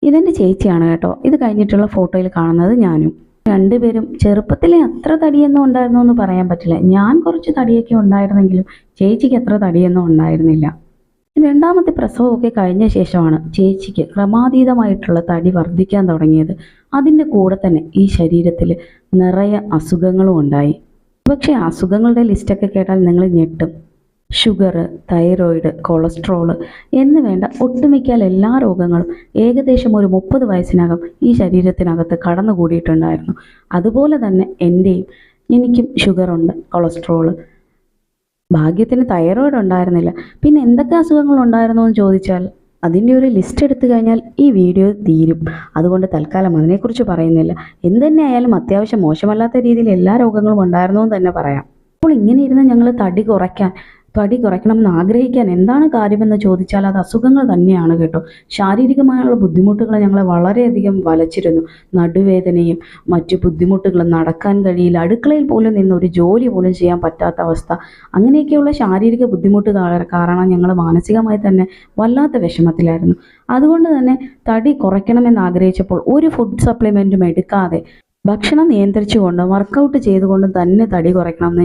ഇതെൻ്റെ ചേച്ചിയാണ് കേട്ടോ. ഇത് കഴിഞ്ഞിട്ടുള്ള ഫോട്ടോയിൽ കാണുന്നത് ഞാനും. രണ്ടുപേരും ചെറുപ്പത്തിലെ അത്ര തടിയൊന്നും ഉണ്ടായിരുന്നോ എന്ന് പറയാൻ പറ്റില്ല. ഞാൻ കുറച്ച് തടിയൊക്കെ ഉണ്ടായിരുന്നെങ്കിലും ചേച്ചിക്ക് അത്ര തടിയൊന്നും ഉണ്ടായിരുന്നില്ല. രണ്ടാമത്തെ പ്രസവമൊക്കെ കഴിഞ്ഞ ശേഷമാണ് ചേച്ചിക്ക് ക്രമാതീതമായിട്ടുള്ള തടി വർദ്ധിക്കാൻ തുടങ്ങിയത്. അതിൻ്റെ കൂടെ തന്നെ ഈ ശരീരത്തിൽ നിറയെ അസുഖങ്ങളും ഉണ്ടായി. പക്ഷേ അസുഖങ്ങളുടെ ലിസ്റ്റൊക്കെ കേട്ടാൽ നിങ്ങൾ ഞെട്ടും. ഷുഗർ, തൈറോയിഡ്, കൊളസ്ട്രോള് എന്ന് വേണ്ട ഒട്ടുമിക്കൽ എല്ലാ രോഗങ്ങളും ഏകദേശം ഒരു 30 വയസ്സിനകം ഈ ശരീരത്തിനകത്ത് കടന്നുകൂടിയിട്ടുണ്ടായിരുന്നു. അതുപോലെ തന്നെ എനിക്കും ഷുഗറുണ്ട്, കൊളസ്ട്രോള്. ഭാഗ്യത്തിന് തൈറോയിഡ് ഉണ്ടായിരുന്നില്ല. പിന്നെ എന്തൊക്കെ അസുഖങ്ങൾ ഉണ്ടായിരുന്നു എന്ന് ചോദിച്ചാൽ അതിൻ്റെ ഒരു ലിസ്റ്റ് എടുത്തു കഴിഞ്ഞാൽ ഈ വീഡിയോ തീരും. അതുകൊണ്ട് തൽക്കാലം അതിനെക്കുറിച്ച് പറയുന്നില്ല. എന്തുതന്നെ ആയാലും അത്യാവശ്യം മോശമല്ലാത്ത രീതിയിൽ എല്ലാ രോഗങ്ങളും ഉണ്ടായിരുന്നു എന്ന് തന്നെ പറയാം. അപ്പോൾ ഇങ്ങനെ ഇരുന്ന് ഞങ്ങൾ തടി കുറയ്ക്കണമെന്ന് ആഗ്രഹിക്കാൻ എന്താണ് കാര്യമെന്ന് ചോദിച്ചാൽ അത് അസുഖങ്ങൾ തന്നെയാണ് കേട്ടോ. ശാരീരികമായുള്ള ബുദ്ധിമുട്ടുകൾ ഞങ്ങളെ വളരെയധികം വലച്ചിരുന്നു. നടുവേദനയും മറ്റു ബുദ്ധിമുട്ടുകളും, നടക്കാൻ കഴിയില്ല, അടുക്കളയിൽ പോലും നിന്ന് ഒരു ജോലി പോലും ചെയ്യാൻ പറ്റാത്ത അവസ്ഥ. അങ്ങനെയൊക്കെയുള്ള ശാരീരിക ബുദ്ധിമുട്ട് കാരണം ഞങ്ങൾ മാനസികമായി തന്നെ വല്ലാത്ത വിഷമത്തിലായിരുന്നു. അതുകൊണ്ട് തന്നെ തടി കുറയ്ക്കണമെന്ന് ആഗ്രഹിച്ചപ്പോൾ ഒരു ഫുഡ് സപ്ലിമെൻറ്റും എടുക്കാതെ ഭക്ഷണം നിയന്ത്രിച്ചുകൊണ്ട് വർക്കൗട്ട് ചെയ്തുകൊണ്ട് തന്നെ തടി കുറയ്ക്കണമെന്ന്